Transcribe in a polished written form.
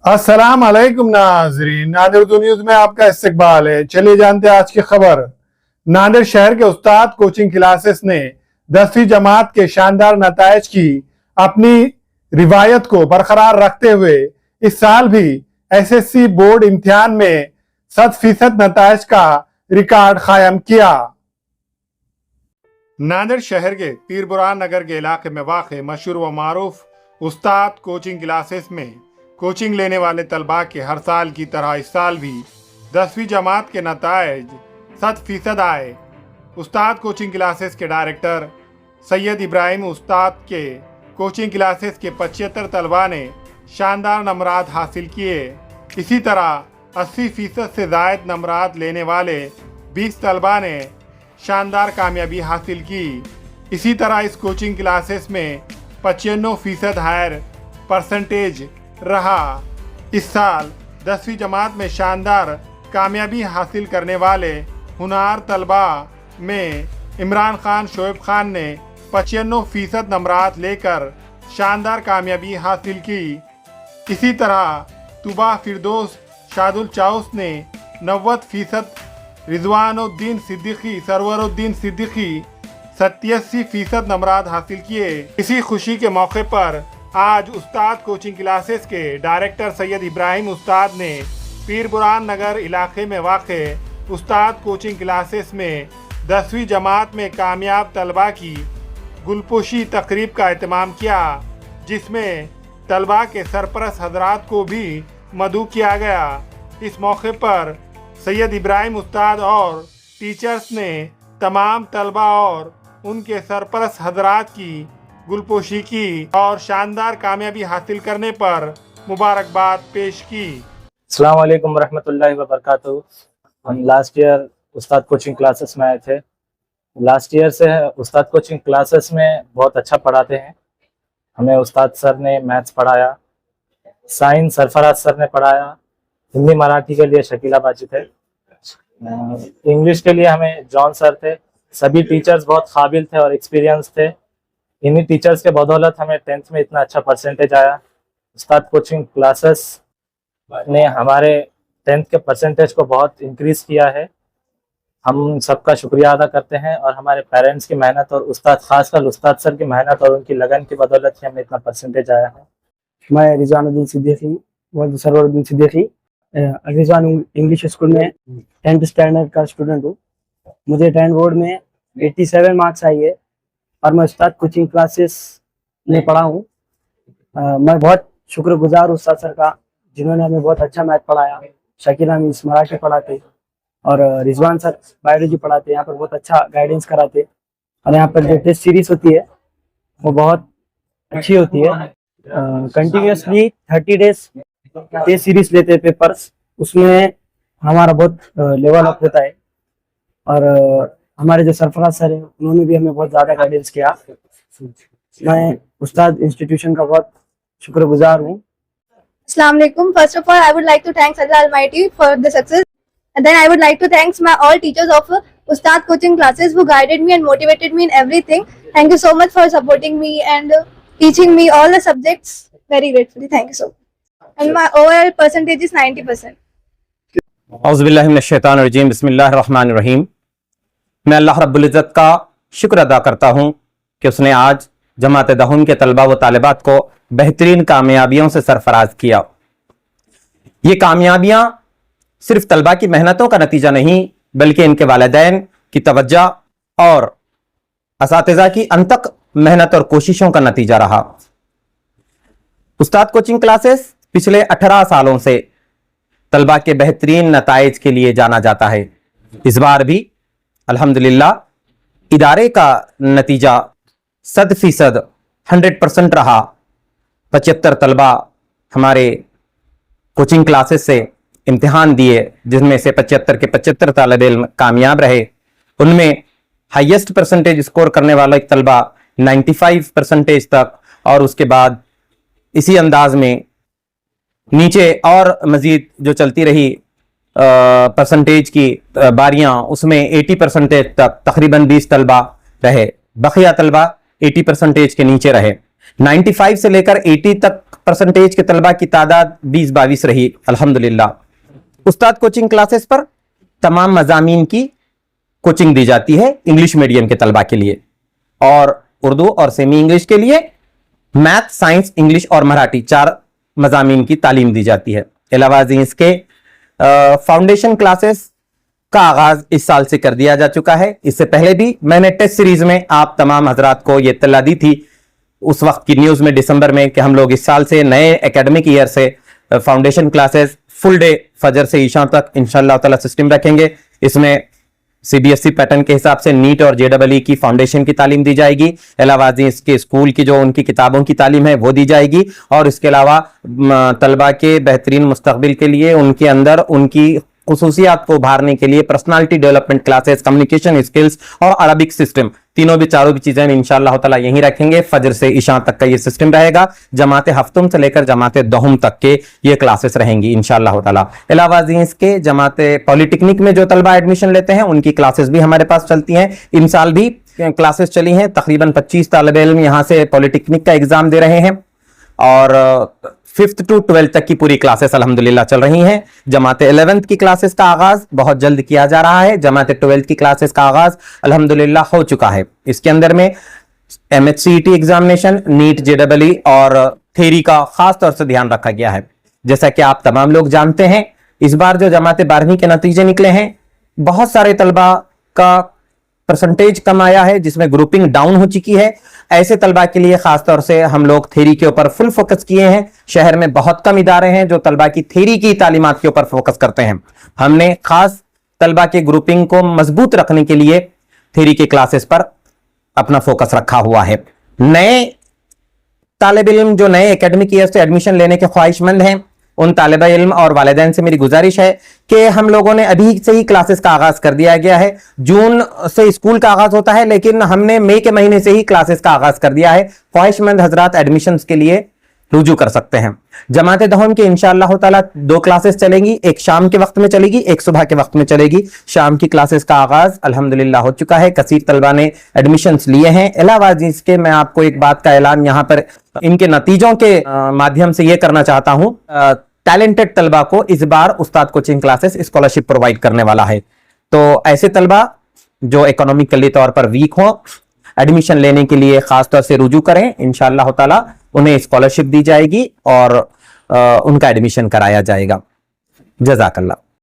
अस्सलाम वालेकुम नाजरीन, नादिर उर्दू न्यूज में आपका इस्तकबाल है। चलिए जानते हैं आज की खबर। नादिर शहर के उस्ताद कोचिंग क्लासेस ने 10वीं जमात के शानदार नताइज की अपनी रिवायत को बरकरार रखते हुए इस साल भी एसएससी बोर्ड इम्तिहान में 100% नताइज का रिकॉर्ड कायम किया। नादिर शहर के पीर बुरहान नगर के इलाके में वाक़ मशहूर व मारूफ उस्ताद कोचिंग क्लासेस में कोचिंग लेने वाले तलबा के हर साल की तरह इस साल भी 10वीं जमात के नताइज 100% आए। उस्ताद कोचिंग क्लासेस के डायरेक्टर सैयद इब्राहिम उस्ताद के कोचिंग क्लासेस के 75 तलबा ने शानदार नंबरात हासिल किए। इसी तरह 80% से ज़ायद नंबरात लेने वाले 20 तलबा ने शानदार कामयाबी हासिल की। इसी तरह इस कोचिंग क्लासेस में 95% हायर परसेंटेज रहा। इस साल 10वीं जमात में शानदार कामयाबी हासिल करने वाले हुनार तलबा में इमरान खान शोएब खान ने 95% नंबरात लेकर शानदार कामयाबी हासिल की। इसी तरह तुबा फिरदौस शादुल चाउस ने 90%, रिजवानुद्दीन सिद्दीकी सरवरुद्दीन सिद्दीकी 87% नंबरात हासिल किए। इसी खुशी के मौके पर आज उस्ताद कोचिंग क्लासेस के डायरेक्टर सैयद इब्राहिम उस्ताद ने पीर बुरहान नगर इलाके में वाक़े उस्ताद कोचिंग क्लासेस में 10वीं जमात में कामयाब तलबा की गुलपोशी तकरीब का एहतमाम किया, जिसमें तलबा के सरपरस्त हजरात को भी मदऊ किया गया। इस मौके पर सैयद इब्राहिम उस्ताद और टीचर्स ने तमाम तलबा और उनके सरपरस्त हजरात की गुलपोशी की और शानदार कामयाबी हासिल करने पर मुबारकबाद पेश की। अस्सलाम वालेकुम रहमतुल्लाहि व बरकातहू। हम लास्ट ईयर उस्ताद कोचिंग क्लासेस में आए थे। लास्ट ईयर से उस्ताद कोचिंग क्लासेस में बहुत अच्छा पढ़ाते हैं। हमें उस्ताद सर ने मैथ्स पढ़ाया, साइंस सरफराज सर ने पढ़ाया, हिंदी मराठी के लिए शकीला बाजी थे, इंग्लिश के लिए हमें जॉन सर थे। सभी टीचर्स बहुत काबिल थे और एक्सपीरियंस थे। इन्हीं टीचर्स के बदौलत हमें 10th में इतना अच्छा परसेंटेज आया। उस्ताद कोचिंग क्लासेस ने हमारे 10th के परसेंटेज को बहुत इंक्रीज़ किया है। हम सबका शुक्रिया अदा करते हैं और हमारे पेरेंट्स की मेहनत और खासकर उस्ताद सर की मेहनत और उनकी लगन की बदौलत ही हमें इतना परसेंटेज आया है। मैं रिजवानुद्दीन सिद्दीकी व सरवरुद्दीन सिद्दीकी रिजवान इंग्लिश स्कूल में 10th स्टैंडर्ड का स्टूडेंट हूँ। मुझे 10th बोर्ड में 87 मार्क्स आई है और मैं उस्ताद कोचिंग क्लासेस में पढ़ा हूँ। मैं बहुत शुक्रगुजार हूँ उस्ताद सर का, जिन्होंने हमें बहुत अच्छा मैथ पढ़ाया। शकीला मिस मराठी पढ़ाते और रिजवान सर बायोलॉजी पढ़ाते। यहाँ पर बहुत अच्छा गाइडेंस कराते और यहाँ पर जो टेस्ट सीरीज होती है वो बहुत अच्छी होती है। कंटिन्यूसली 30 डेज टेस्ट सीरीज लेते हैं पेपर्स, उसमें हमारा बहुत लेवल अप होता है। और हमारे जो सरफराज सर हैं उन्होंने भी हमें बहुत ज़्यादा गाइडेंस किया। मैं उस्ताद इंस्टीट्यूशन का बहुत शुक्रगुजार हूँ। Assalamu alaikum. First of all, I would like to thank Allah Almighty for the success, and then I would like to thank my all teachers of Ustad coaching classes who guided me and motivated me in everything. Thank you so much for supporting me and teaching me all the subjects very gratefully. Thank you so much. And my overall percentage is 90%. औज़ुबिल्लाहि मिनश्शैतानिर्रजीम, बिस्मिल्लाहिर्रहमानिर्रहीम। मैं अल्लाह रब्बुल इज़्ज़त का शुक्र अदा करता हूँ कि उसने आज जमात दहुम के तलबा व तालिबात को बेहतरीन कामयाबियों से सरफराज किया। ये कामयाबियाँ सिर्फ तलबा की मेहनतों का नतीजा नहीं, बल्कि इनके वालिदैन की तवज्जो और असातिज़ा की अनथक मेहनत और कोशिशों का नतीजा रहा। उस्ताद कोचिंग क्लासेस पिछले 18 सालों से तलबा के बेहतरीन नताइज के लिए जाना जाता है। इस बार भी अल्हम्दुलिल्लाह इदारे का नतीजा 100% 100% रहा। 75 तलबा हमारे कोचिंग क्लासेस से इम्तिहान दिए, जिनमें से 75 के 75 तालिब इल्म कामयाब रहे। उनमें हाईएस्ट परसेंटेज स्कोर करने वाला एक तलबा 95% तक, और उसके बाद इसी अंदाज में नीचे और मज़ीद जो चलती रही परसेंटेज की बारियां, उसमें 80% तक तकरीबन 20 तलबा रहे। बकिया तलबा 80% के नीचे रहे। 95 से लेकर 80 तक परसेंटेज के तलबा की तादाद 20-22 रही अल्हम्दुलिल्लाह। उस्ताद कोचिंग क्लासेस पर तमाम मजामीन की कोचिंग दी जाती है इंग्लिश मीडियम के तलबा के लिए, और उर्दू और सेमी इंग्लिश के लिए मैथ, साइंस, इंग्लिश और मराठी 4 मजामीन की तालीम दी जाती है। अलावा इसके फाउंडेशन क्लासेस का आगाज इस साल से कर दिया जा चुका है। इससे पहले भी मैंने टेस्ट सीरीज में आप तमाम हजरात को यह इत्तला दी थी उस वक्त की न्यूज में दिसंबर में कि हम लोग इस साल से नए एकेडमिक ईयर से फाउंडेशन क्लासेस फुल डे फजर से ईशा तक इंशाअल्लाह ताला सिस्टम रखेंगे। इसमें सीबीएसई पैटर्न के हिसाब से नीट और जेईई की फाउंडेशन की तालीम दी जाएगी। अलावा इसके स्कूल की जो उनकी किताबों की तालीम है वो दी जाएगी, और इसके अलावा तलबा के बेहतरीन मुस्तकबिल के लिए उनके अंदर उनकी खुसूसियात को उभारने के लिए personality development classes, communication skills और अरबिक सिस्टम, तीनों भी चारों भी चीजें इंशाअल्लाह ताला यहीं रखेंगे। फजर से इशा तक का ये सिस्टम रहेगा। जमाते हफ्तुम से लेकर जमाते दोहम तक के ये क्लासेस रहेंगी इंशाअल्लाह ताला। अलावा इसके जमाते पॉलिटेक्निक में जो तलबा एडमिशन लेते हैं उनकी क्लासेस भी हमारे पास चलती हैं। इन साल भी क्लासेस चली हैं। तकरीबन 25 तालिबे इल्म यहाँ से पॉलिटेक्निक का एग्जाम दे रहे हैं, और 5th to 12th तक की पूरी क्लासेस अल्हम्दुलिल्लाह चल रही हैं। जमाते 11th की क्लासेस का आगाज बहुत जल्द किया जा रहा है। जमाते 12th की क्लासेस का आगाज अल्हम्दुलिल्लाह हो चुका है। इसके अंदर में MHCET एग्जामिनेशन, नीट, जेईई और थ्योरी का खास तौर से ध्यान रखा गया है। जैसा कि आप तमाम लोग जानते हैं, इस बार जो जमाते 12वीं के नतीजे निकले हैं, बहुत सारे तलबा का परसेंटेज कम आया है, जिसमें ग्रुपिंग डाउन हो चुकी है। ऐसे तलबा के लिए खास तौर से हम लोग थ्योरी के ऊपर फुल फोकस किए हैं। शहर में बहुत कम इदारे हैं जो तलबा की थ्योरी की तालीमात के ऊपर फोकस करते हैं। हमने खास तलबा के ग्रुपिंग को मजबूत रखने के लिए थ्योरी के क्लासेस पर अपना फोकस रखा हुआ है। नए तालिब इल्म जो नए एकेडमिक ईयर से एडमिशन लेने के ख्वाहिशमंद हैं, उन तालिबा इल्म और वालिदैन से मेरी गुजारिश है कि हम लोगों ने अभी से ही क्लासेस का आगाज कर दिया गया है। जून से स्कूल का आगाज होता है, लेकिन हमने मई के महीने से ही क्लासेस का आगाज कर दिया है। ख्वाहिशमंद हजरात एडमिशंस के लिए रुजू कर सकते हैं। जमाते दहम के इंशाअल्लाह ताला 2 क्लासेस चलेंगी, एक शाम के वक्त में चलेगी, एक सुबह के वक्त में चलेगी। शाम की क्लासेस का आगाज अल्हम्दुलिल्लाह हो चुका है। कसीर तलबा ने एडमिशंस लिए हैं। अलावा इसके मैं आपको एक बात का ऐलान यहाँ पर इनके नतीजों के माध्यम से ये करना चाहता हूँ। टैलेंटेड तलबा को इस बार उस्ताद कोचिंग क्लासेस स्कॉलरशिप प्रोवाइड करने वाला है। तो ऐसे तलबा जो इकोनॉमिकली तौर पर वीक हो, एडमिशन लेने के लिए खास तौर से रुजू करें। इंशाअल्लाह ताला उन्हें स्कॉलरशिप दी जाएगी और उनका एडमिशन कराया जाएगा। जज़ाकल्लाह।